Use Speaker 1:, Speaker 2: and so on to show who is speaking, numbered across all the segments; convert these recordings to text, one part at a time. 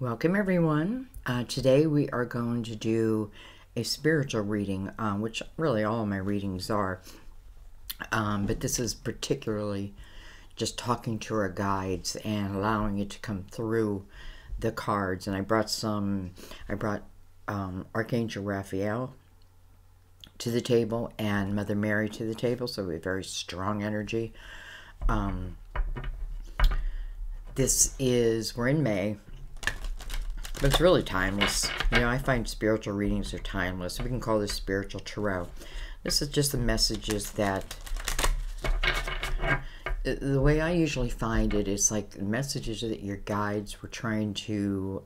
Speaker 1: Welcome everyone. Today we are going to do a spiritual reading, which really all of my readings are. But this is particularly just talking to our guides and allowing it to come through the cards. And I brought Archangel Raphael to the table and Mother Mary to the table, so we have very strong energy. We're in May. But it's really timeless. You know, I find spiritual readings are timeless. We can call this spiritual tarot. This is just the messages that, the way I usually find it is like the messages that your guides were trying to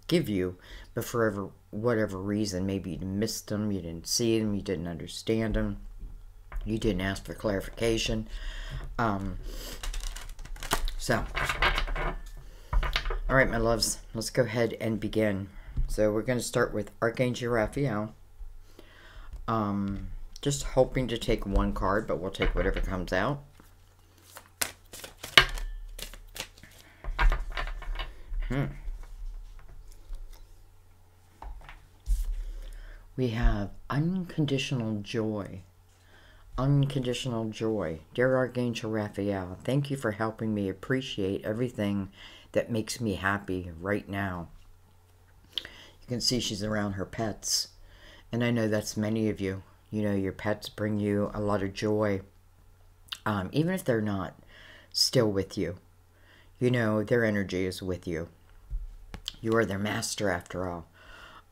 Speaker 1: give you, but for whatever reason, maybe you missed them, you didn't see them, you didn't understand them, you didn't ask for clarification. All right, my loves, let's go ahead and begin. So we're going to start with Archangel Raphael. Just hoping to take one card, but we'll take whatever comes out. We have unconditional joy. Unconditional joy. Dear Archangel Raphael, thank you for helping me appreciate everything that makes me happy right now. You can see she's around her pets. And I know that's many of you. You know, your pets bring you a lot of joy. Even if they're not still with you. You know, their energy is with you. You are their master after all.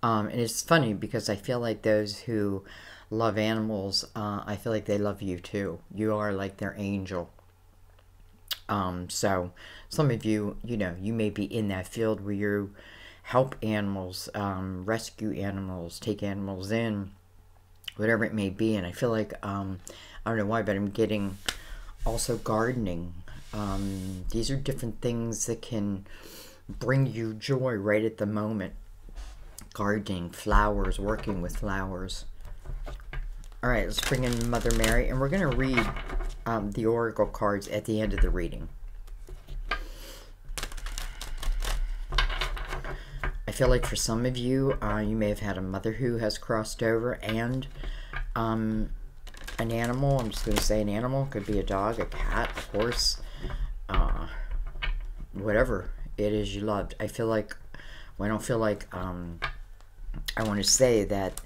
Speaker 1: And it's funny because I feel like those who love animals, I feel like they love you too. You are like their angel. So some of you, you know, you may be in that field where you help animals, rescue animals, take animals in, whatever it may be. And I feel like, I don't know why, but I'm getting also gardening. These are different things that can bring you joy right at the moment. Gardening, flowers, working with flowers. All right, let's bring in Mother Mary, and we're going to read the oracle cards at the end of the reading. I feel like for some of you, you may have had a mother who has crossed over, and an animal. I'm just going to say an animal. Could be a dog, a cat, a horse, whatever it is you loved. I feel like, well, I don't feel like, I want to say that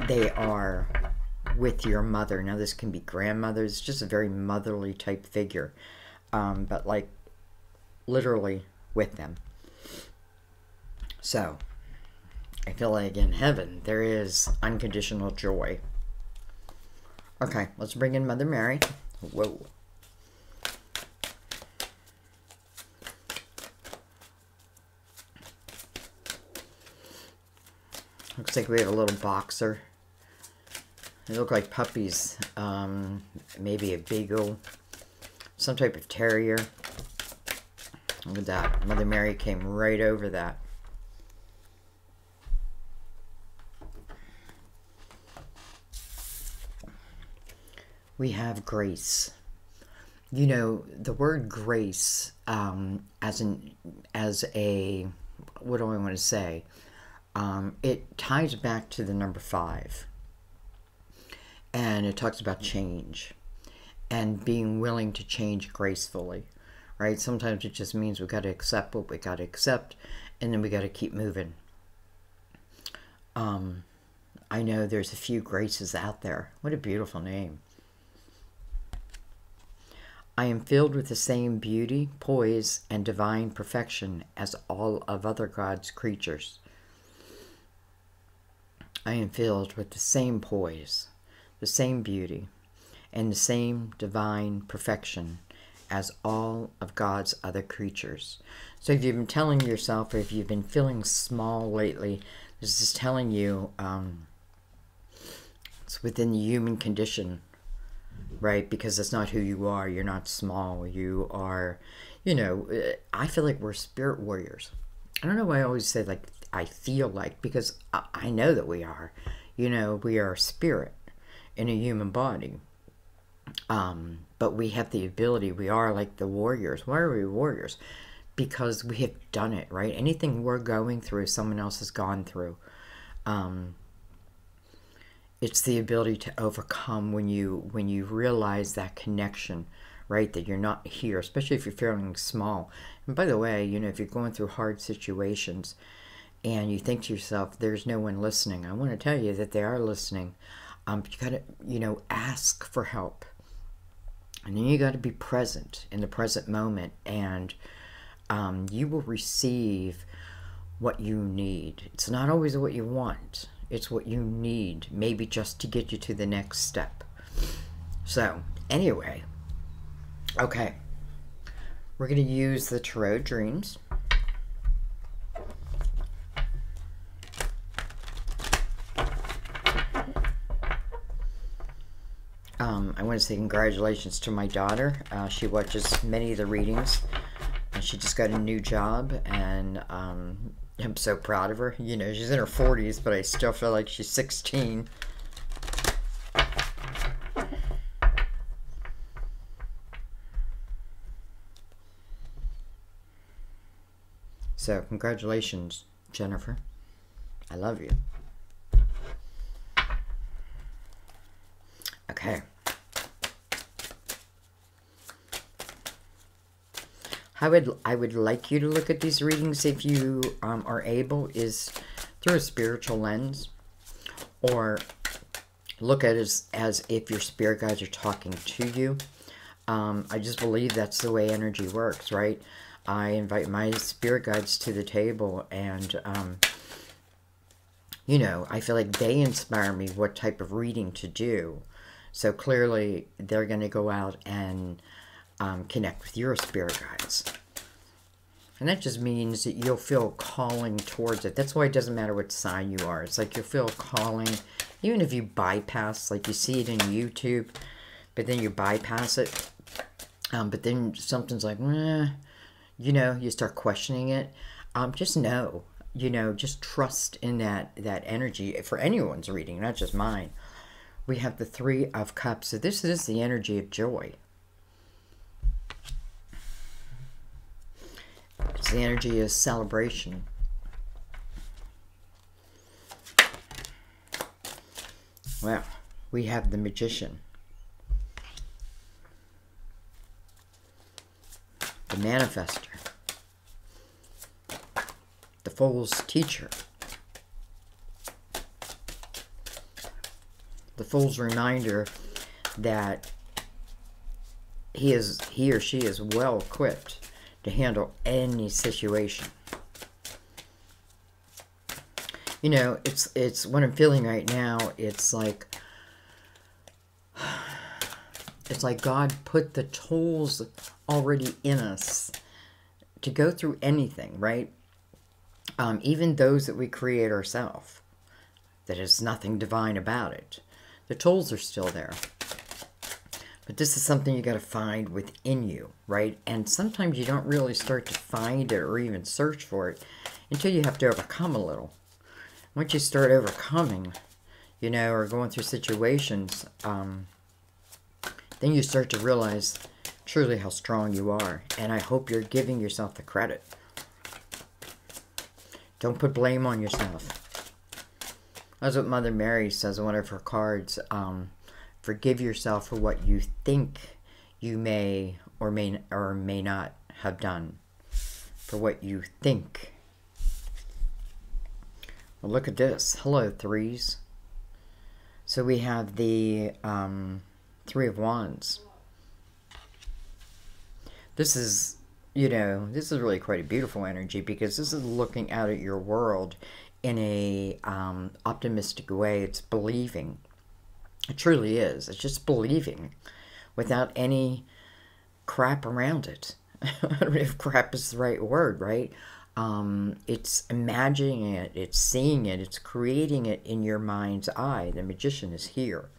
Speaker 1: they are with your mother. Now this can be grandmothers. It's just a very motherly type figure. But like literally with them. So I feel like in heaven there is unconditional joy. Okay, let's bring in Mother Mary. Whoa. Looks like we have a little boxer. They look like puppies. Maybe a beagle. Some type of terrier. Look at that. Mother Mary came right over that. We have grace. You know, the word grace, as a, what do I want to say? It ties back to the number 5. And it talks about change. And being willing to change gracefully. Right? Sometimes it just means we got to accept what we got to accept. And then we got to keep moving. I know there's a few graces out there. What a beautiful name. I am filled with the same beauty, poise, and divine perfection as all of other God's creatures. I am filled with the same poise, the same beauty, and the same divine perfection as all of God's other creatures. So if you've been telling yourself, or if you've been feeling small lately, this is telling you it's within the human condition, right? Because that's not who you are. You're not small. You are, you know, I feel like we're spirit warriors. I don't know why I always say like, I feel like, because I know that we are. You know, we are spirit in a human body. But we have the ability, we are like the warriors. Why are we warriors? because we have done it, right? Anything we're going through, someone else has gone through. It's the ability to overcome when you realize that connection, right? That you're not here, especially if you're feeling small. And by the way, you know, if you're going through hard situations and you think to yourself, there's no one listening, I want to tell you that they are listening. You got to, you know, ask for help. And then you got to be present in the present moment, and you will receive what you need. It's not always what you want. It's what you need, maybe just to get you to the next step. So, anyway, okay. We're going to use the Tarot Dreams. I want to say congratulations to my daughter. She watches many of the readings. And she just got a new job, and I'm so proud of her. You know, she's in her 40s, but I still feel like she's 16. So, congratulations, Jennifer. I love you. Okay. How I would like you to look at these readings, if you are able, is through a spiritual lens, or look at it as if your spirit guides are talking to you. I just believe that's the way energy works, right? I invite my spirit guides to the table, and you know, I feel like they inspire me what type of reading to do. So clearly, they're going to go out and connect with your spirit guides. And that just means that you'll feel calling towards it. That's why it doesn't matter what sign you are. It's like you'll feel calling, even if you bypass, like you see it in YouTube, but then you bypass it. But then something's like, you know, you start questioning it. Just know, you know, just trust in that energy for anyone's reading, not just mine. We have the Three of Cups. So this is the energy of joy. It's the energy of celebration. Well, we have the Magician. The Manifester. The Fool's Teacher. The Fool's reminder that he or she is well equipped to handle any situation. You know, it's what I'm feeling right now. It's like God put the tools already in us to go through anything, right? Even those that we create ourselves. That is nothing divine about it. The tools are still there. But this is something you got to find within you, right? And sometimes you don't really start to find it or even search for it until you have to overcome a little. Once you start overcoming, you know, or going through situations, then you start to realize truly how strong you are. And I hope you're giving yourself the credit. Don't put blame on yourself. That's what Mother Mary says in one of her cards. Forgive yourself for what you think you may or may not have done. For what you think. Well, look at this. Hello, threes. So we have the Three of Wands. This is, you know, this is really quite a beautiful energy, because this is looking out at your world in a optimistic way. It's believing. It truly is. It's just believing without any crap around it. I don't know if crap is the right word, right? It's imagining it. It's seeing it. It's creating it in your mind's eye. The Magician is here.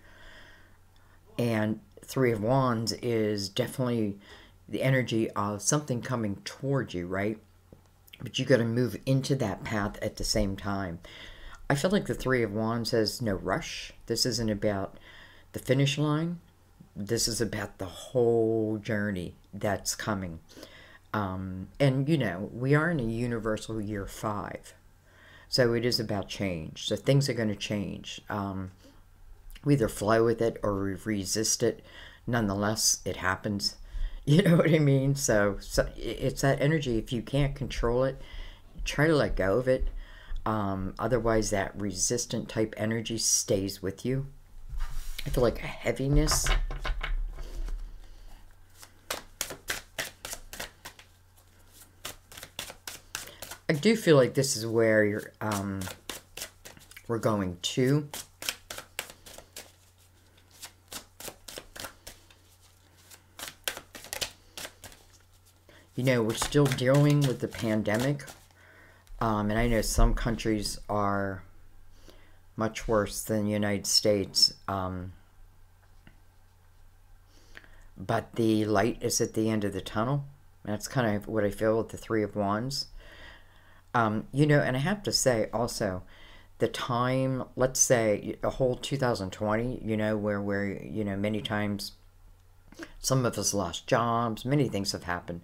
Speaker 1: And Three of Wands is definitely the energy of something coming towards you, right? But you got to move into that path at the same time. I feel like the Three of Wands has no rush. This isn't about the finish line. This is about the whole journey that's coming. And, you know, we are in a universal year 5. So it is about change. So things are going to change. We either flow with it or we resist it. Nonetheless, it happens. You know what I mean? So it's that energy. If you can't control it, try to let go of it. Otherwise, that resistant type energy stays with you. I feel like a heaviness. I do feel like this is where you're, we're going to. You know, we're still dealing with the pandemic. And I know some countries are much worse than the United States. But the light is at the end of the tunnel. That's kind of what I feel with the Three of Wands. You know, and I have to say also, the time, let's say a whole 2020, you know, where you know, many times some of us lost jobs, many things have happened.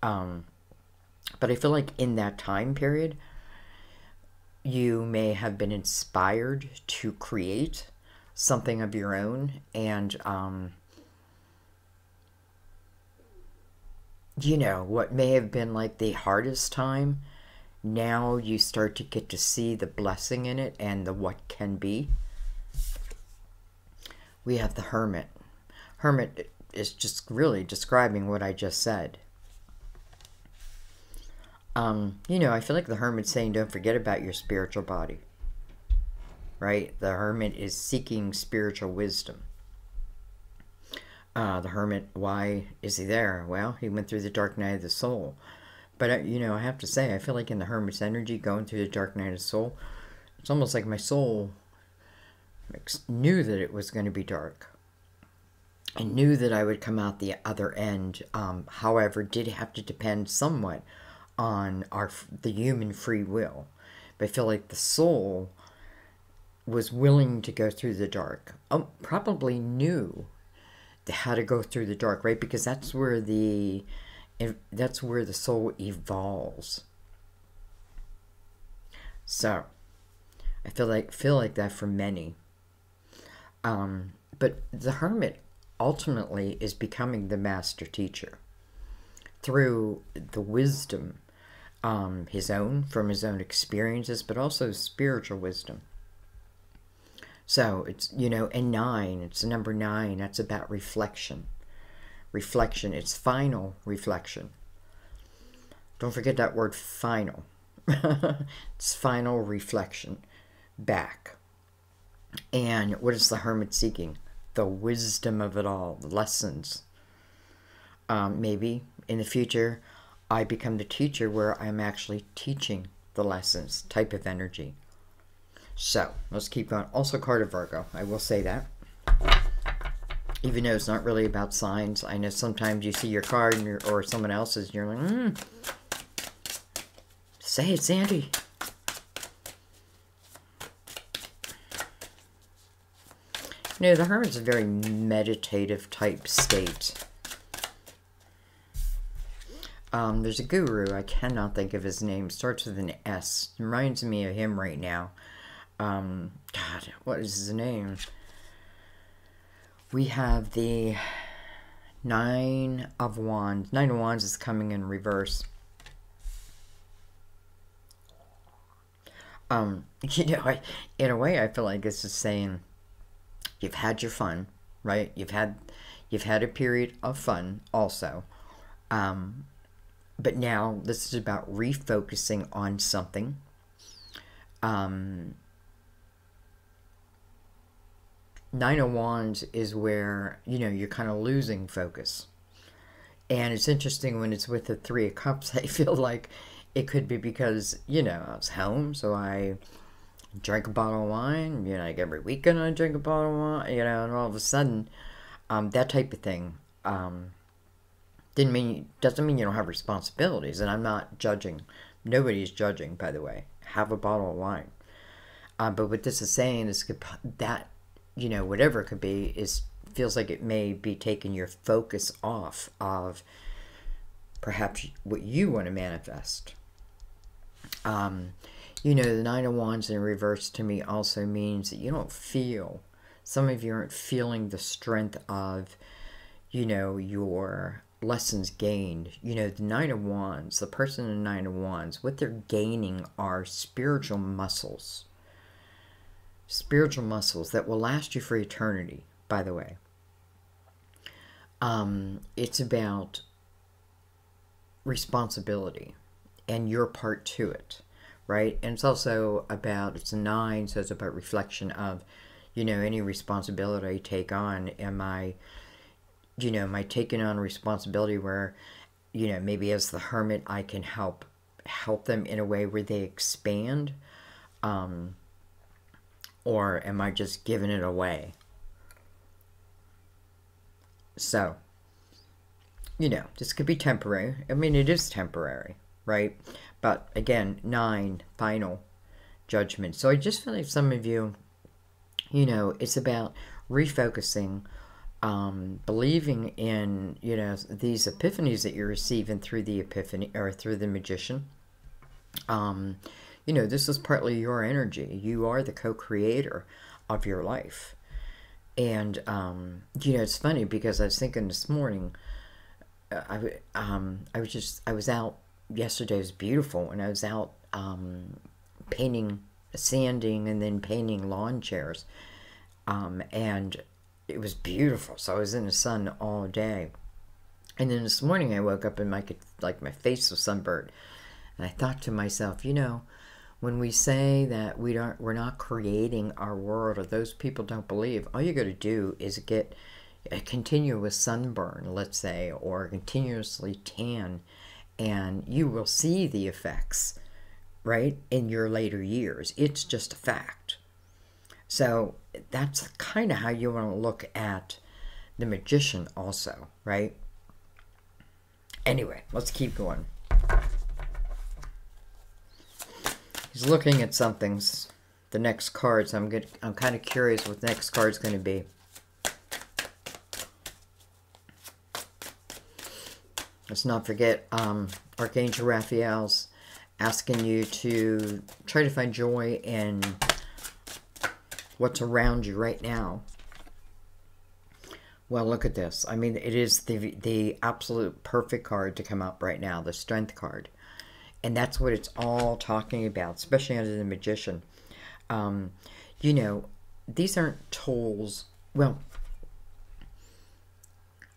Speaker 1: But I feel like in that time period, you may have been inspired to create something of your own. And, you know, what may have been like the hardest time, now you start to get to see the blessing in it and the what can be. We have the Hermit. Hermit is just really describing what I just said. You know, I feel like the Hermit's saying don't forget about your spiritual body. Right? The Hermit is seeking spiritual wisdom. The Hermit, why is he there? Well, he went through the dark night of the soul. But, you know, I have to say, I feel like in the Hermit's energy, going through the dark night of the soul, it's almost like my soul knew that it was going to be dark. I knew that I would come out the other end. However, did have to depend somewhat on the human free will. But I feel like the soul was willing to go through the dark. Probably knew how to go through the dark, right? Because that's where the soul evolves. So I feel like that for many. But the Hermit ultimately is becoming the master teacher through the wisdom, from his own experiences, but also spiritual wisdom. So it's, you know, and 9, it's number 9, that's about reflection. Reflection, it's final reflection. Don't forget that word final. It's final reflection back. And what is the Hermit seeking? The wisdom of it all, the lessons. Maybe in the future, I become the teacher where I'm actually teaching the lessons, type of energy. So, let's keep going. Also, card of Virgo, I will say that. Even though it's not really about signs, I know sometimes you see your card and or someone else's, and you're like, say it, Sandy. You know, the Hermit's a very meditative type state. There's a guru, I cannot think of his name, starts with an S. Reminds me of him right now. God, what is his name? We have the 9 of Wands. 9 of Wands is coming in reverse. You know, in a way, I feel like this is saying, you've had your fun, right? You've had a period of fun also. But now this is about refocusing on something. 9 of Wands is where, you know, you're kind of losing focus. And it's interesting when it's with the 3 of Cups, I feel like it could be because, you know, I was home, so I drank a bottle of wine. You know, like every weekend I drink a bottle of wine, you know, and all of a sudden, that type of thing, doesn't mean you don't have responsibilities. And I'm not judging. Nobody's judging, by the way. Have a bottle of wine. But what this is saying is that, you know, whatever it could be, feels like it may be taking your focus off of perhaps what you want to manifest. You know, the Nine of Wands in reverse to me also means that you don't feel, some of you aren't feeling the strength of, you know, your lessons gained. You know, the Nine of Wands, the person in the Nine of Wands, what they're gaining are spiritual muscles. Spiritual muscles that will last you for eternity, by the way. It's about responsibility and your part to it, right? And it's also about, it's a 9, so it's about reflection of, you know, any responsibility I take on. Am I, you know, am I taking on responsibility where, you know, maybe as the Hermit, I can help them in a way where they expand, or am I just giving it away? So, you know, this could be temporary. I mean, it is temporary, right? But again, 9, final judgment. So I just feel like some of you, you know, it's about refocusing, believing in, you know, these epiphanies that you're receiving through the epiphany or through the magician. You know, this is partly your energy. You are the co-creator of your life. And, you know, it's funny because I was thinking this morning, I was out yesterday. It was beautiful, and I was out painting, sanding, and then painting lawn chairs, and it was beautiful. So I was in the sun all day, and then this morning I woke up and my face was sunburned, and I thought to myself, you know, when we say that we're not creating our world, or those people don't believe, all you got to do is get a continuous sunburn, let's say, or continuously tan, and you will see the effects, right, in your later years. It's just a fact. So that's kind of how you want to look at the magician also, right? Anyway, let's keep going. He's looking at something. The next cards. I'm kind of curious what the next card's going to be. Let's not forget Archangel Raphael's asking you to try to find joy in what's around you right now. Well, look at this. I mean, it is the absolute perfect card to come up right now, the Strength card. And that's what it's all talking about, especially under the magician. You know, these aren't tools. Well,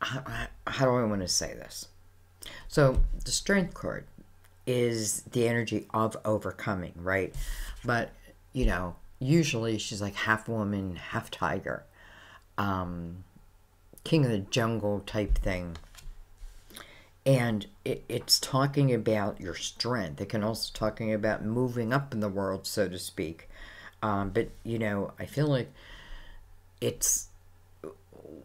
Speaker 1: how do I want to say this? So the Strength card is the energy of overcoming, right? But, you know, usually she's like half woman, half tiger. King of the jungle type thing. And it's talking about your strength. It can also talking about moving up in the world, so to speak. But, you know, I feel like it's,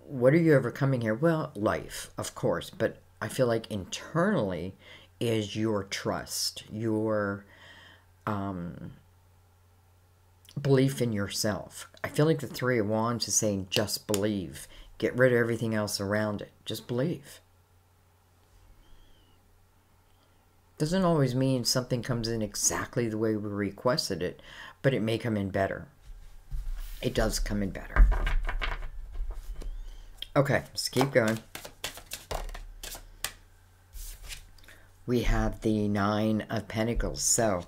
Speaker 1: what are you overcoming here? Well, life, of course. But I feel like internally is your trust, your belief in yourself. I feel like the Three of Wands is saying just believe. Get rid of everything else around it. Just believe. Doesn't always mean something comes in exactly the way we requested it, but it may come in better. It does come in better. Okay, let's keep going. We have the Nine of Pentacles, so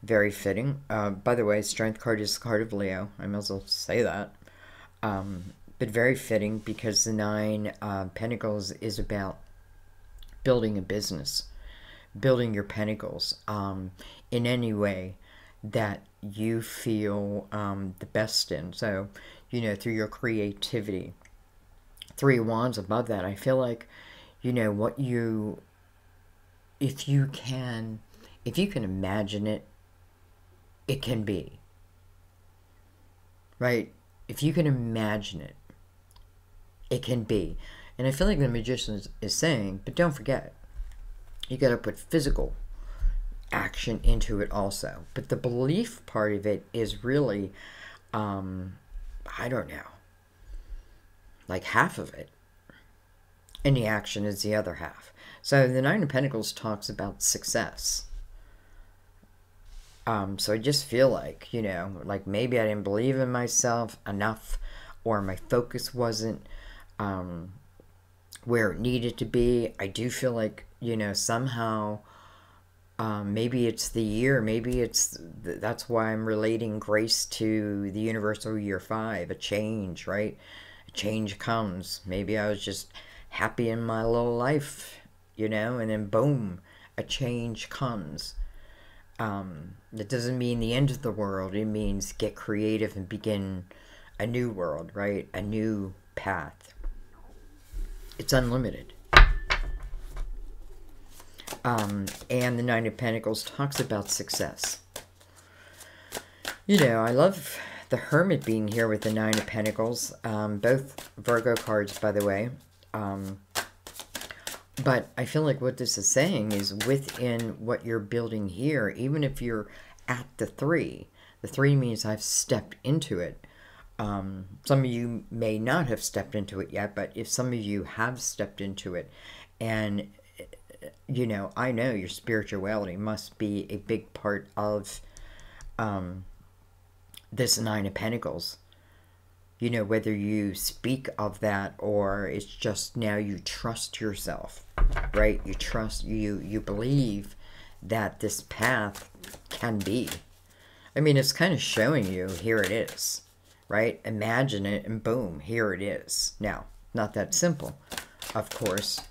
Speaker 1: very fitting. By the way, Strength card is the card of Leo. I might as well say that. But very fitting because the Nine of Pentacles is about building a business. Building your pentacles in any way that you feel the best in. So, you know, through your creativity. Three of Wands above that, I feel like, you know, what you, if you can imagine it, it can be. Right? If you can imagine it, it can be. And I feel like the magician is saying, but don't forget, you got to put physical action into it also. But the belief part of it is really, I don't know, like half of it. And the action is the other half. So the Nine of Pentacles talks about success. So I just feel like, you know, like maybe I didn't believe in myself enough, or my focus wasn't where it needed to be. I do feel like, you know, somehow maybe it's the year, maybe that's why I'm relating grace to the universal year 5, a change, right? A change comes. Maybe I was just happy in my little life, you know, and then boom, a change comes. That doesn't mean the end of the world. It means get creative and begin a new world, right? A new path. It's unlimited. And the Nine of Pentacles talks about success. You know, I love the Hermit being here with the Nine of Pentacles. Both Virgo cards, by the way. But I feel like what this is saying is within what you're building here, even if you're at the 3 means I've stepped into it. Some of you may not have stepped into it yet, but if some of you have stepped into it, and, you know, I know your spirituality must be a big part of this Nine of Pentacles. You know, whether you speak of that or it's just now you trust yourself, right? You trust, you believe that this path can be. I mean, it's kind of showing you, here it is, right? Imagine it and boom, here it is. Now, not that simple, of course.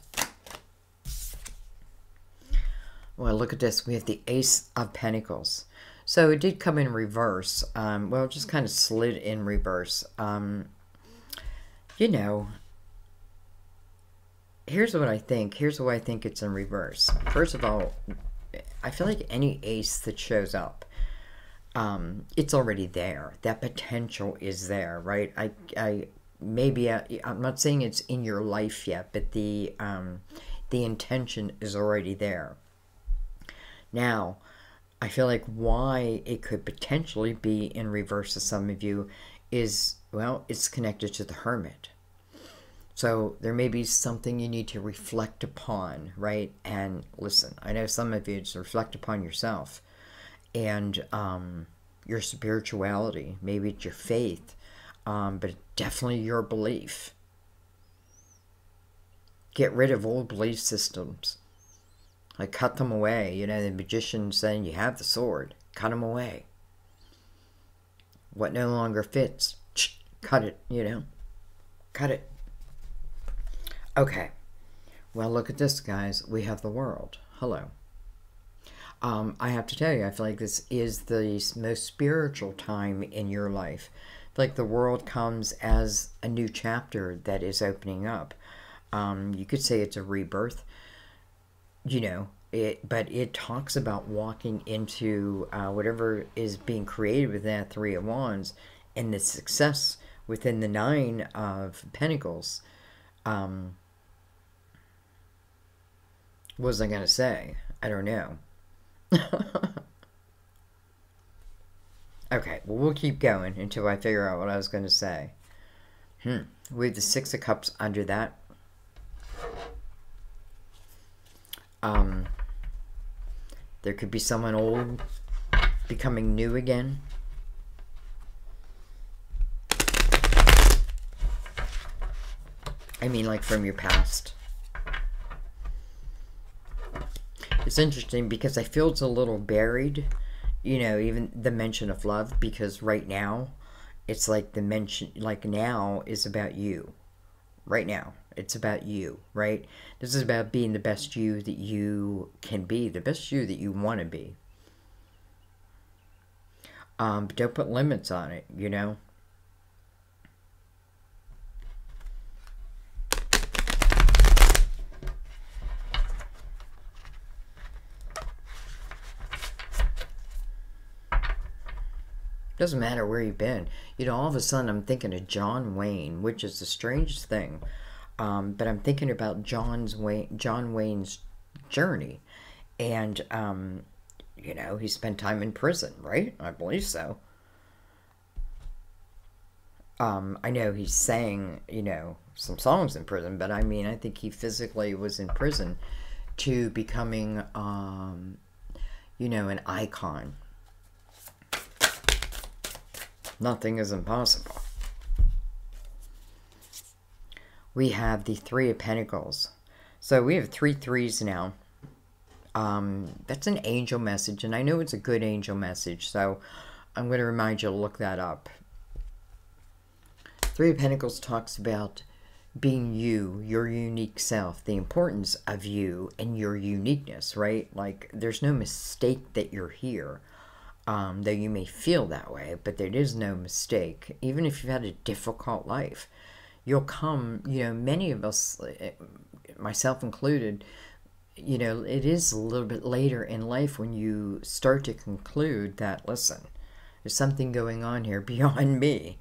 Speaker 1: Well, look at this. We have the Ace of Pentacles. So it did come in reverse. Well, it just kind of slid in reverse. You know, here's what I think. Here's why I think it's in reverse. First of all, I feel like any ace that shows up, it's already there. That potential is there, right? I'm not saying it's in your life yet, but the intention is already there. Now, I feel like why it could potentially be in reverse to some of you is, well, it's connected to the Hermit. So there may be something you need to reflect upon, right? And listen, I know some of you just reflect upon yourself and your spirituality. Maybe it's your faith, but definitely your belief. Get rid of old belief systems. Like, cut them away. You know, the magician saying, you have the sword. Cut them away. What no longer fits, cut it, you know. Cut it. Okay. Well, look at this, guys. We have the World. Hello. I have to tell you, I feel like this is the most spiritual time in your life. I feel like the World comes as a new chapter that is opening up. You could say it's a rebirth. You know, but it talks about walking into whatever is being created with that 3 of Wands and the success within the 9 of Pentacles. What was I going to say? I don't know. Okay, well, we'll keep going until I figure out what I was going to say. We have the 6 of Cups under that. There could be someone old becoming new again. I mean, like from your past. It's interesting because I feel it's a little buried, you know, even the mention of love, because right now, it's like the mention, like now is about you. Right now. It's about you, right? This is about being the best you that you can be, the best you that you want to be. But don't put limits on it, you know? Doesn't matter where you've been. You know, all of a sudden I'm thinking of John Wayne, which is the strangest thing. But I'm thinking about John Wayne's journey. And, you know, he spent time in prison, right? I believe so. I know he sang, you know, some songs in prison, but I mean, I think he physically was in prison, to becoming, you know, an icon. Nothing is impossible. We have the Three of Pentacles. So we have 3 threes now. That's an angel message, and I know it's a good angel message, so I'm going to remind you to look that up. Three of Pentacles talks about being you, your unique self, the importance of you and your uniqueness, right? Like, there's no mistake that you're here, though you may feel that way, but there is no mistake. Even if you've had a difficult life, you'll come, you know, many of us, myself included, you know, it is a little bit later in life when you start to conclude that, listen, there's something going on here beyond me.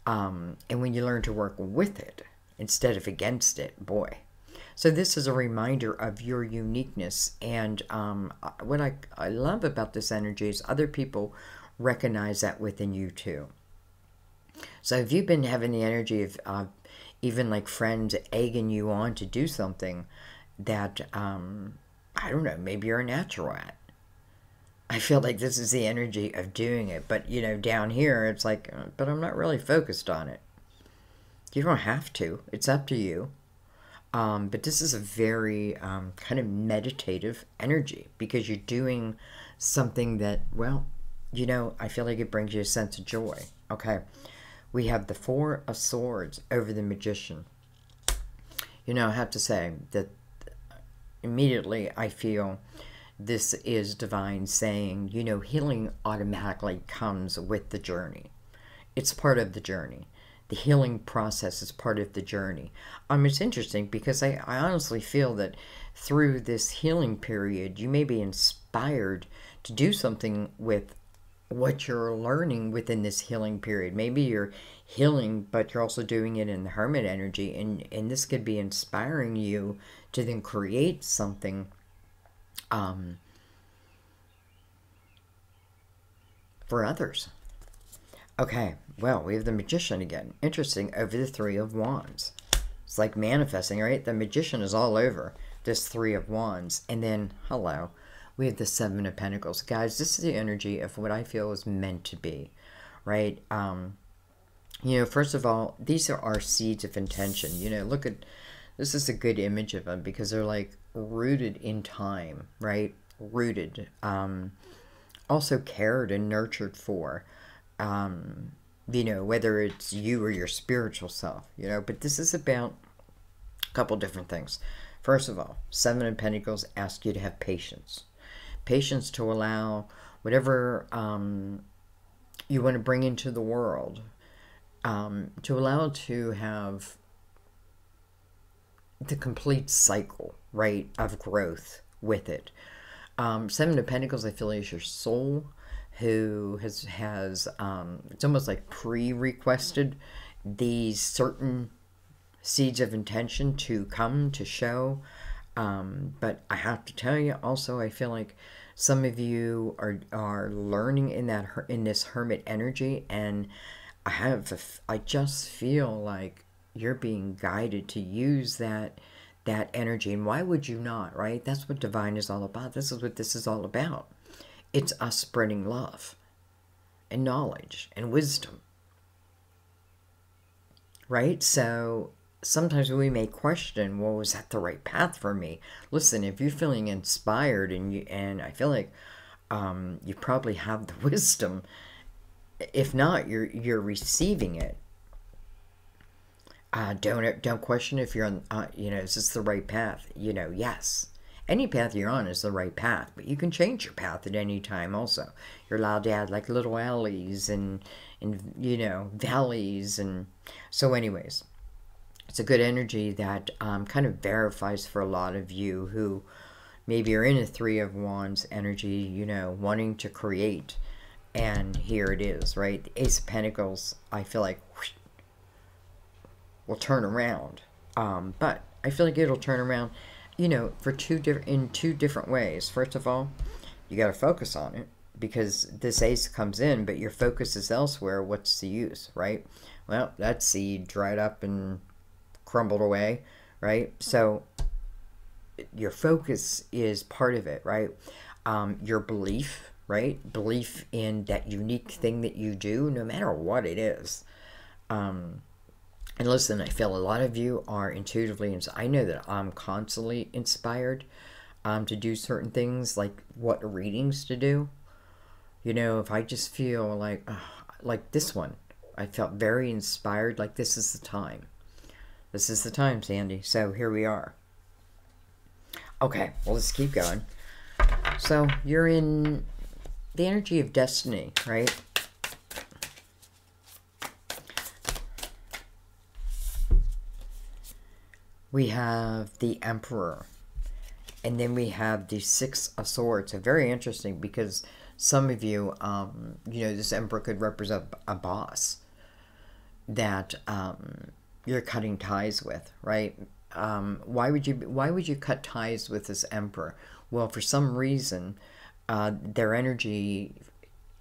Speaker 1: And when you learn to work with it instead of against it, boy. So this is a reminder of your uniqueness. And what I love about this energy is other people recognize that within you too. So if you've been having the energy of even like friends egging you on to do something that, I don't know, maybe you're a natural at. I feel like this is the energy of doing it. But, you know, down here, it's like, but I'm not really focused on it. You don't have to. It's up to you. But this is a very kind of meditative energy because you're doing something that, well, you know, I feel like it brings you a sense of joy. Okay. We have the Four of Swords over the Magician. You know, I have to say that immediately I feel this is divine saying, you know, healing automatically comes with the journey. It's part of the journey. The healing process is part of the journey. It's interesting because I honestly feel that through this healing period, you may be inspired to do something with what you're learning within this healing period. Maybe you're healing, but you're also doing it in the Hermit energy, and this could be inspiring you to then create something for others. Okay, well, we have the Magician again. Interesting, over the Three of Wands. It's like manifesting, right? The Magician is all over this Three of Wands. And then, hello, we have the Seven of Pentacles. Guys, this is the energy of what I feel is meant to be, right? You know, first of all, these are our seeds of intention. You know, look at, this is a good image of them because they're like rooted in time, right? Rooted. Also cared and nurtured for. You know, whether it's you or your spiritual self, you know, but this is about a couple different things. First of all, Seven of Pentacles asks you to have patience. Patience to allow whatever you want to bring into the world, to allow to have the complete cycle, right, of growth with it. Seven of Pentacles, I feel, is your soul who has it's almost like pre-requested these certain seeds of intention to come to show. But I have to tell you also, I feel like some of you are learning in this Hermit energy, and I just feel like you're being guided to use that energy. And why would you not, right? That's what divine is all about. This is what this is all about. It's us spreading love and knowledge and wisdom, right? So sometimes we may question, well, was that the right path for me? Listen, if you're feeling inspired and I feel like you probably have the wisdom. If not, you're receiving it. Don't question if you're on, you know, is this the right path? You know, yes. Any path you're on is the right path, but you can change your path at any time also. You're allowed to add like little alleys and you know, valleys. And so anyways, it's a good energy that kind of verifies for a lot of you who maybe are in a Three of Wands energy, you know, wanting to create. And here it is, right? The Ace of Pentacles, I feel like, whoosh, will turn around. But I feel like it'll turn around, you know, in two different ways. First of all, you got to focus on it because this ace comes in, but your focus is elsewhere. What's the use, right? Well, that seed dried up and crumbled away, right? So your focus is part of it, right? Your belief, right? Belief in that unique thing that you do, no matter what it is. And listen, I feel a lot of you are intuitively, I know that I'm constantly inspired to do certain things, like what readings to do. You know, if I just feel like this one, I felt very inspired, like this is the time. This is the time, Sandy. So here we are. Okay, well, let's keep going. So you're in the energy of destiny, right? We have the Emperor. And then we have the Six of Swords. So very interesting, because some of you, you know, this Emperor could represent a boss that you're cutting ties with, right? Why would you cut ties with this Emperor? Well, for some reason, their energy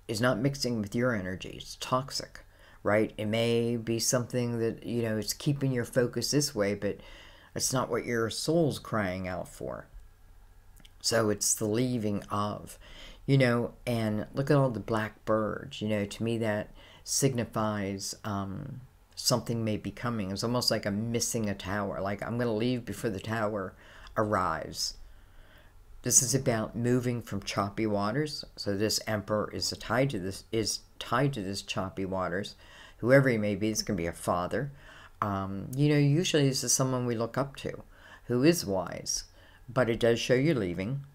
Speaker 1: is not mixing with your energy. It's toxic, right? It may be something that, you know, it's keeping your focus this way, but it's not what your soul's crying out for. So it's the leaving of, you know, and look at all the black birds, you know, to me that signifies something may be coming. It's almost like I'm missing a tower, like I'm going to leave before the tower arrives. This is about moving from choppy waters. So this Emperor is tied to this choppy waters. Whoever he may be, this can be a father. You know, usually this is someone we look up to who is wise. But it does show you leaving,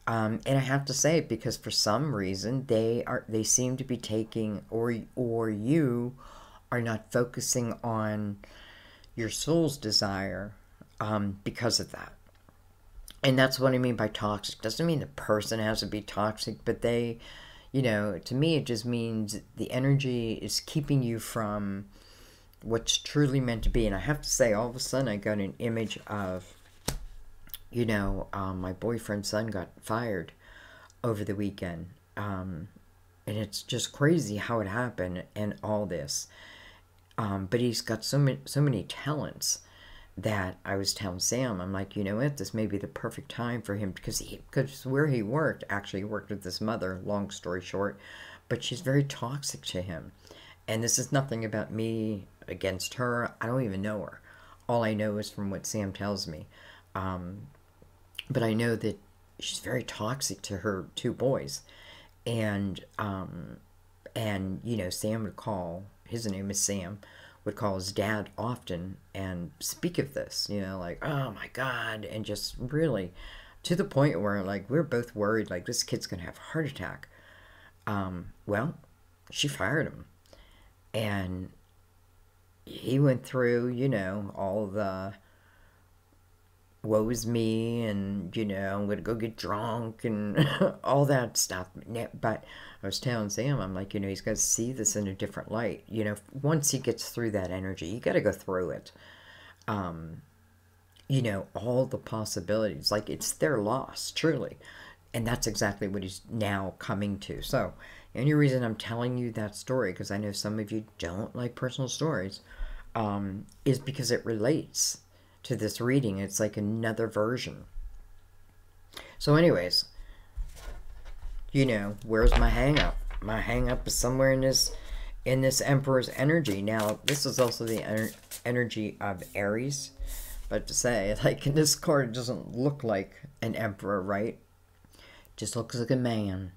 Speaker 1: and I have to say it because for some reason they seem to be taking, or you are not focusing on your soul's desire because of that. And that's what I mean by toxic. Doesn't mean the person has to be toxic, but they, you know, to me it just means the energy is keeping you from what's truly meant to be. And I have to say, all of a sudden I got an image of, you know, my boyfriend's son got fired over the weekend. And it's just crazy how it happened and all this. But he's got so many talents that I was telling Sam, I'm like, you know what, this may be the perfect time for him, because where he worked, actually he worked with his mother, long story short, but she's very toxic to him. And this is nothing about me against her. I don't even know her. All I know is from what Sam tells me. But I know that she's very toxic to her two boys. And you know, Sam would call, his name is Sam, would call his dad often and speak of this, you know, like, oh my God, and just really to the point where, like, we're both worried, like, this kid's gonna have a heart attack. Well, she fired him. And he went through, you know, all the woe is me, and, you know, I'm gonna go get drunk and all that stuff. But I was telling Sam, I'm like, you know, he's got to see this in a different light. You know, once he gets through that energy, you got to go through it. You know, all the possibilities, like, it's their loss, truly. And that's exactly what he's now coming to. So, the only reason I'm telling you that story, because I know some of you don't like personal stories, is because it relates to this reading. It's like another version. So anyways, you know, where's my hang up? My hang up is somewhere in this Emperor's energy. Now, this is also the energy of Aries. But to say, like, in this card, it doesn't look like an Emperor, right? Just looks like a man.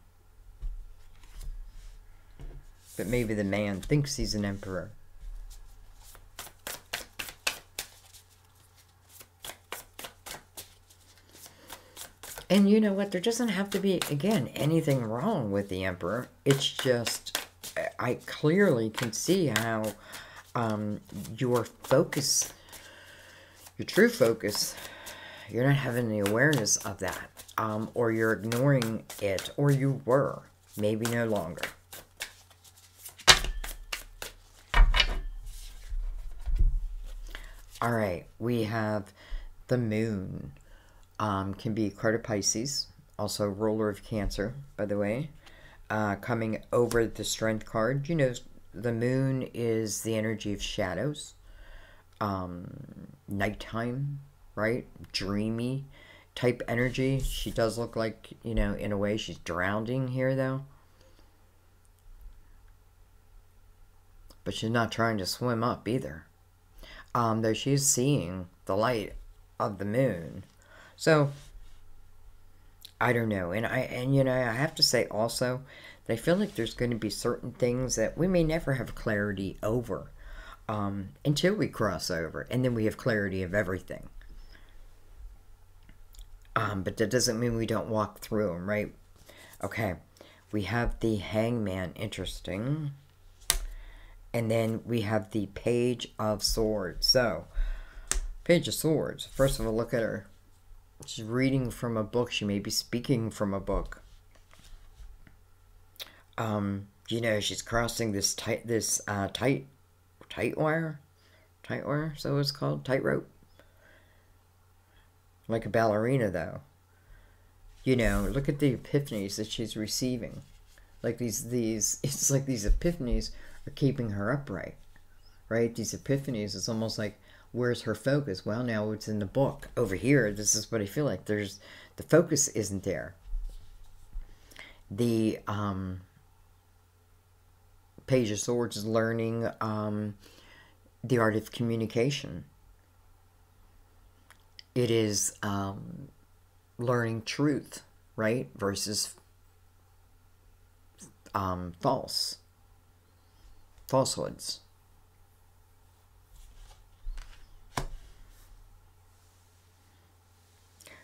Speaker 1: But maybe the man thinks he's an Emperor. And you know what? There doesn't have to be, again, anything wrong with the Emperor. It's just, I clearly can see how your focus, your true focus, you're not having the awareness of that. Or you're ignoring it, or you were, maybe no longer. All right, we have the Moon. Can be card of Pisces, also ruler of Cancer, by the way. Coming over the Strength card, you know, the Moon is the energy of shadows, nighttime, right? Dreamy. type energy. She does look like, you know, in a way she's drowning here, though. But she's not trying to swim up either. Though she's seeing the light of the moon. So, I don't know. And you know, I have to say also that I feel like there's going to be certain things that we may never have clarity over until we cross over. And then we have clarity of everything. But that doesn't mean we don't walk through them, right? Okay. We have the Hangman. Interesting. And then we have the Page of Swords. So, Page of Swords. First of all, look at her. She's reading from a book. She may be speaking from a book. You know, she's crossing this tight wire. Tight wire, so it's called. Tightrope. Like a ballerina, though. You know, look at the epiphanies that she's receiving. Like these, it's like these epiphanies are keeping her upright. Right? These epiphanies, it's almost like, where's her focus? Well, now it's in the book. Over here, this is what I feel like. The focus isn't there. The Page of Swords is learning the art of communication. It is learning truth, right? Versus falsehoods.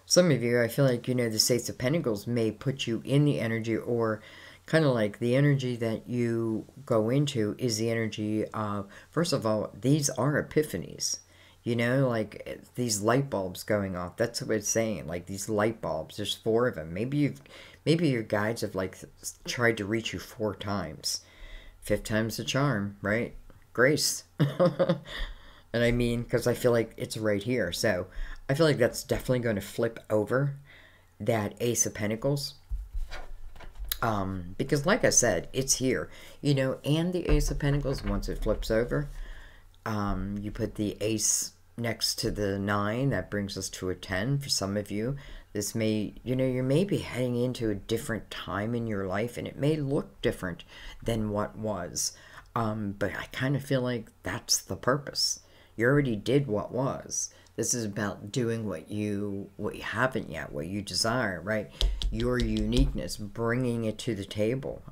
Speaker 1: Some of you, I feel like, you know, the Ace of Pentacles may put you in the energy, or kind of like the energy that you go into is the energy of, first of all, these are epiphanies. You know, like these light bulbs going off. That's what it's saying. Like these light bulbs. There's 4 of them. Maybe your guides have like tried to reach you 4 times. 5th time's the charm, right? Grace. And I mean, because I feel like it's right here. So I feel like that's definitely going to flip over that Ace of Pentacles. Because like I said, it's here. You know, and the Ace of Pentacles, once it flips over, you put the Ace next to the 9. That brings us to a 10 for some of you. This may, you know, you may be heading into a different time in your life, and it may look different than what was. But I kind of feel like that's the purpose. You already did what was. This is about doing what you haven't yet, what you desire, right? Your uniqueness, bringing it to the table.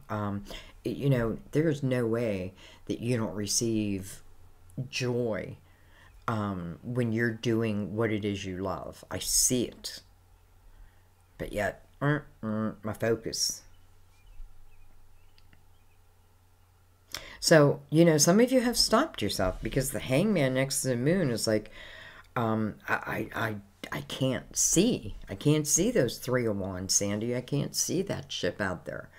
Speaker 1: You know, there's no way that you don't receive joy when you're doing what it is you love. I see it. But yet, my focus. So, you know, some of you have stopped yourself because the Hangman next to the moon is like, I can't see. I can't see those 3 of Wands, Sandy. I can't see that ship out there.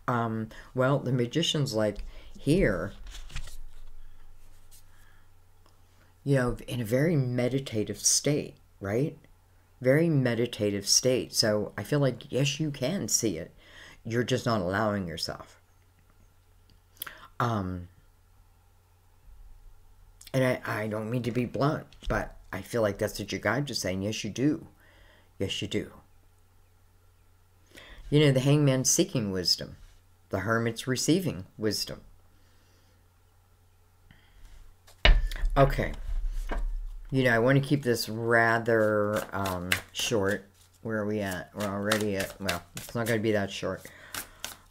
Speaker 1: Well, the Magician's like, here, you know, in a very meditative state, right? Very meditative state. So I feel like, yes, you can see it. You're just not allowing yourself. And I don't mean to be blunt, but I feel like that's what your guides are saying. Yes, you do. Yes, you do. You know, the Hangman's seeking wisdom. The Hermit's receiving wisdom. Okay. You know, I want to keep this rather short. Where are we at? We're already at, well, it's not going to be that short.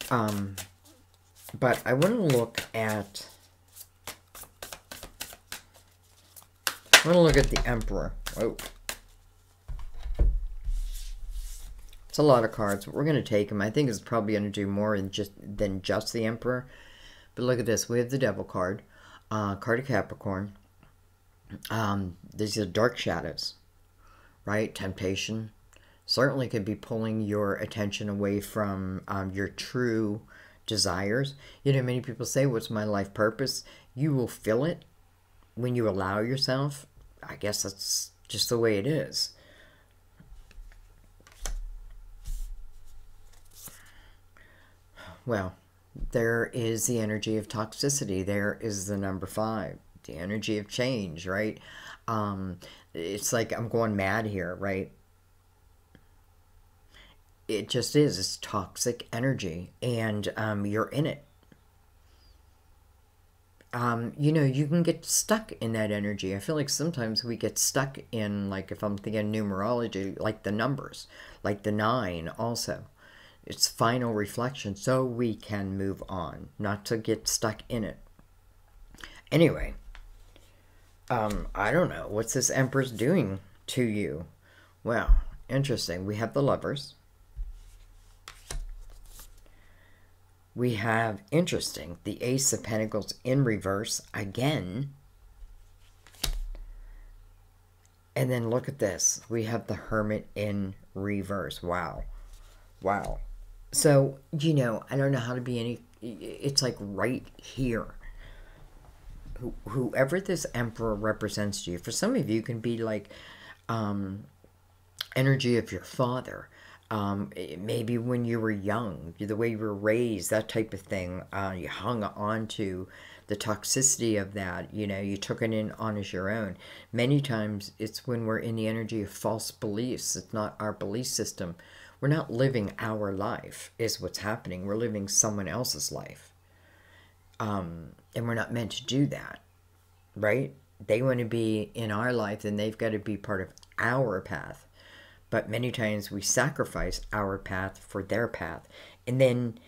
Speaker 1: But I want to look at, the Emperor. Oh. It's a lot of cards, but we're going to take them. I think it's probably going to do more than just the Emperor. But look at this. We have the Devil card. Card of Capricorn. These are dark shadows, right? Temptation. Certainly could be pulling your attention away from your true desires. You know, many people say, what's my life purpose? You will feel it when you allow yourself. I guess that's just the way it is. Well, there is the energy of toxicity. There is the number 5, the energy of change, right? It's like I'm going mad here, right? it just is. It's toxic energy, and you're in it. You know, you can get stuck in that energy. I feel like sometimes we get stuck in, like, if I'm thinking numerology, like the numbers, like the 9 also. It's final reflection, so we can move on, not to get stuck in it. Anyway, I don't know. What's this Empress doing to you? Well, interesting. We have the Lovers. We have, interesting, the Ace of Pentacles in reverse again. And then look at this. We have the Hermit in reverse. Wow. Wow. So, you know, I don't know how to be any... It's like right here. Whoever this Emperor represents to you, for some of you, can be like energy of your father. Maybe when you were young, the way you were raised, that type of thing. You hung on to the toxicity of that. You know, you took it in on as your own. Many times it's when we're in the energy of false beliefs. It's not our belief system. We're not living our life is what's happening. We're living someone else's life. And we're not meant to do that, right? They want to be in our life, and they've got to be part of our path. But many times we sacrifice our path for their path. And then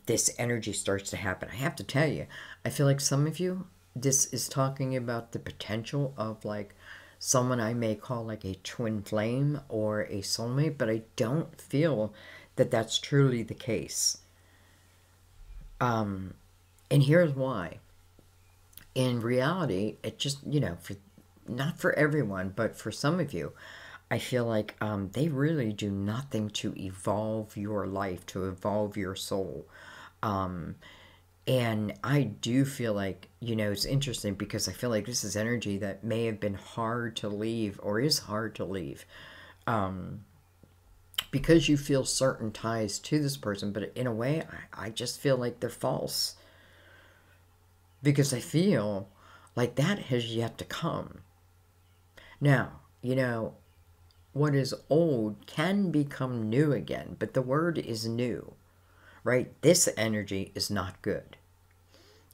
Speaker 1: this energy starts to happen. I have to tell you, I feel like some of you, this is talking about the potential of like someone I may call like a twin flame or a soulmate, but I don't feel that that's truly the case. And here's why. In reality, it just, you know, not for everyone, but for some of you, I feel like they really do nothing to evolve your life, to evolve your soul. And I do feel like, you know, it's interesting because I feel like this is energy that may have been hard to leave or is hard to leave. Because you feel certain ties to this person, but in a way, I just feel like they're false. Because I feel like that has yet to come. Now, you know, what is old can become new again, but the word is new, right? This energy is not good.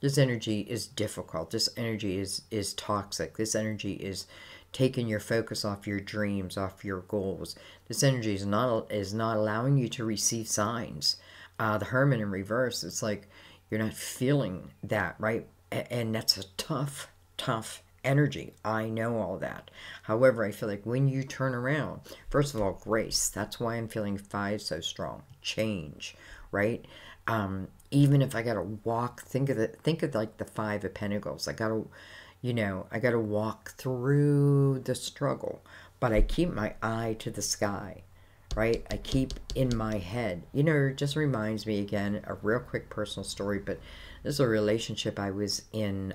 Speaker 1: This energy is difficult. This energy is toxic. This energy is taking your focus off your dreams, off your goals. This energy is not allowing you to receive signs. The Hermit in reverse, it's like you're not feeling that, right? And that's a tough, tough energy. I know all that. However, I feel like when you turn around, first of all, grace. That's why I'm feeling 5 so strong. Change, right? Even if I gotta walk, think of like the 5 of Pentacles. I gotta walk through the struggle, but I keep my eye to the sky, right? I keep in my head. You know, it just reminds me again, a real quick personal story, but this is a relationship I was in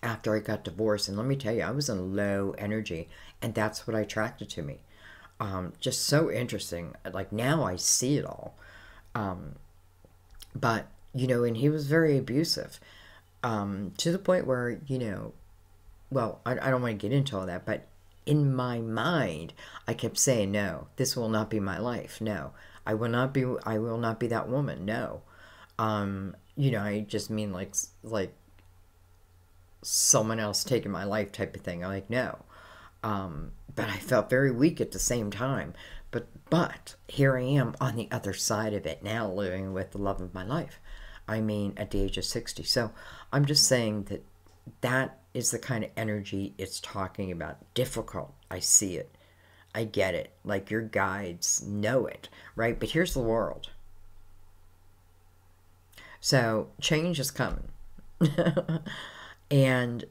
Speaker 1: after I got divorced. And let me tell you, I was in low energy, and that's what attracted to me. Just so interesting. Like now I see it all. But, you know, and he was very abusive to the point where, you know, well, I don't want to get into all that, but in my mind, I kept saying, no, this will not be my life. No, I will not be that woman. No. You know, I just mean like someone else taking my life type of thing. I'm like, no. But I felt very weak at the same time. But here I am on the other side of it now, living with the love of my life. I mean, at the age of 60. So I'm just saying that is the kind of energy it's talking about. Difficult. I see it. I get it. Like your guides know it, right? But here's the world. So change is coming. And,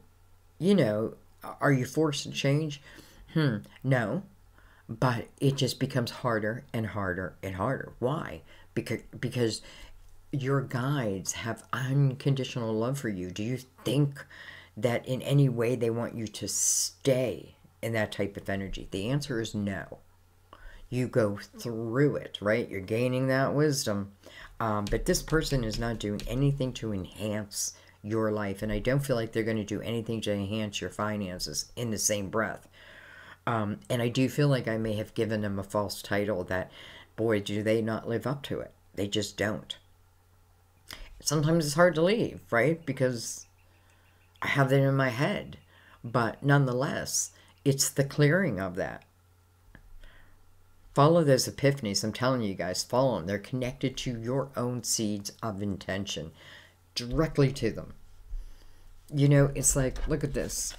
Speaker 1: you know, are you forced to change? No. But it just becomes harder and harder and harder. Why? Because your guides have unconditional love for you. Do you think that in any way they want you to stay in that type of energy? The answer is no. You go through it, right? You're gaining that wisdom. But this person is not doing anything to enhance your life. And I don't feel like they're going to do anything to enhance your finances in the same breath. And I do feel like I may have given them a false title that boy, do they not live up to it. They just don't. Sometimes it's hard to leave, right? Because I have that in my head. But nonetheless, it's the clearing of that. Follow those epiphanies. I'm telling you guys, follow them. They're connected to your own seeds of intention. Directly to them. You know, it's like, look at this.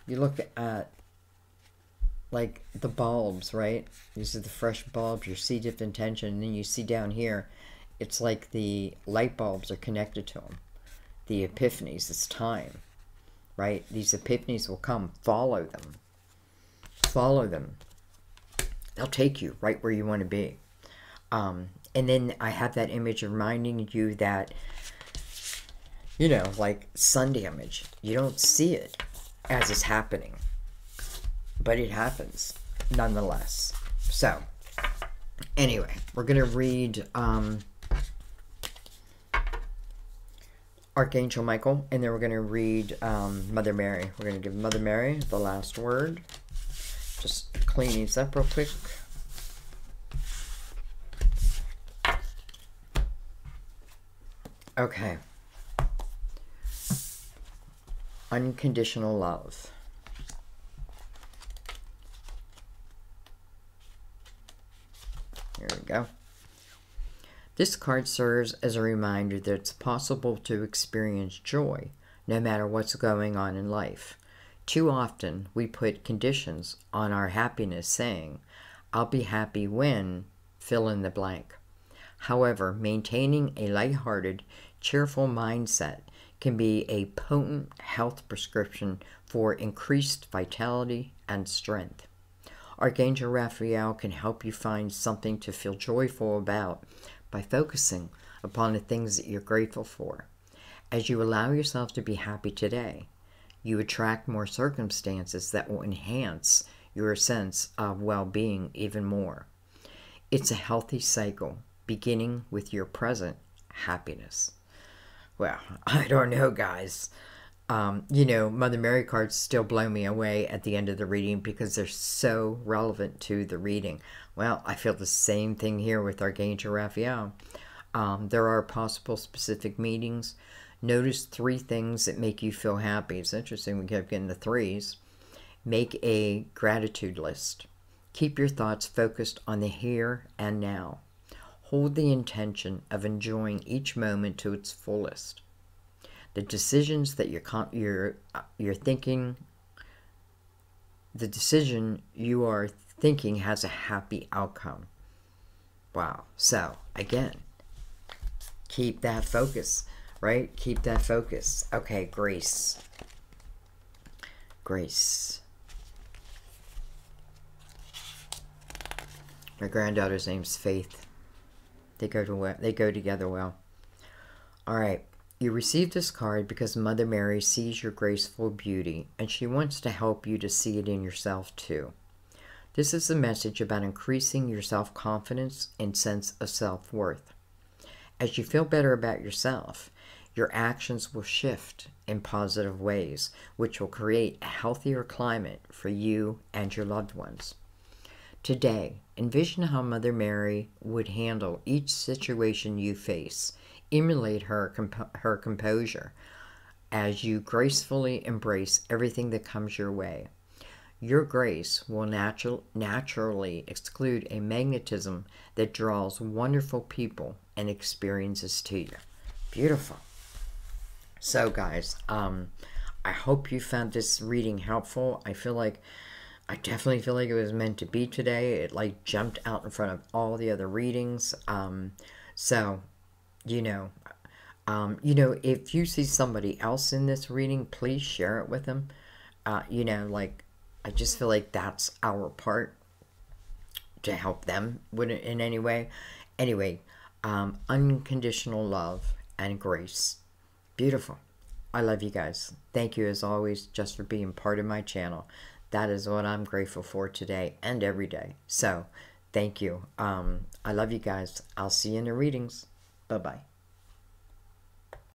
Speaker 1: You look at, like, the bulbs, right? These are the fresh bulbs, your seed of intention. And then you see down here, it's like the light bulbs are connected to them. The epiphanies, it's time, right? These epiphanies will come. Follow them. Follow them. They'll take you right where you want to be. And then I have that image reminding you that, you know, like sun damage. You don't see it as it's happening. But it happens nonetheless. So, anyway, we're going to read Archangel Michael, and then we're going to read Mother Mary. We're going to give Mother Mary the last word. Just clean these up real quick. Okay. Unconditional love. Here we go. This card serves as a reminder that it's possible to experience joy no matter what's going on in life. Too often, we put conditions on our happiness saying, I'll be happy when, fill in the blank. However, maintaining a lighthearted, cheerful mindset can be a potent health prescription for increased vitality and strength. Archangel Raphael can help you find something to feel joyful about by focusing upon the things that you're grateful for. As you allow yourself to be happy today, you attract more circumstances that will enhance your sense of well-being even more. It's a healthy cycle, beginning with your present happiness. Well, I don't know, guys. You know, Mother Mary cards still blow me away at the end of the reading because they're so relevant to the reading. Well, I feel the same thing here with Archangel Raphael. There are possible specific meanings. Notice 3 things that make you feel happy. It's interesting we kept getting the 3s. Make a gratitude list. Keep your thoughts focused on the here and now. Hold the intention of enjoying each moment to its fullest. The decisions that you're thinking, the decision you are thinking has a happy outcome. Wow. So, again, keep that focus, right? Keep that focus. Okay, grace. Grace. My granddaughter's name's Faith. They go together well. All right. You received this card because Mother Mary sees your graceful beauty, and she wants to help you to see it in yourself too. This is a message about increasing your self-confidence and sense of self-worth. As you feel better about yourself, your actions will shift in positive ways, which will create a healthier climate for you and your loved ones. Today, envision how Mother Mary would handle each situation you face. Emulate her composure as you gracefully embrace everything that comes your way. Your grace will naturally exclude a magnetism that draws wonderful people and experiences to you. Beautiful. So, guys, I hope you found this reading helpful. I definitely feel like it was meant to be today. It like jumped out in front of all the other readings. So, you know, if you see somebody else in this reading, please share it with them. You know, like, I just feel like that's our part to help them in any way. Anyway, unconditional love and grace. Beautiful. I love you guys. Thank you as always just for being part of my channel. That is what I'm grateful for today and every day. So, thank you. I love you guys. I'll see you in the readings. Bye-bye.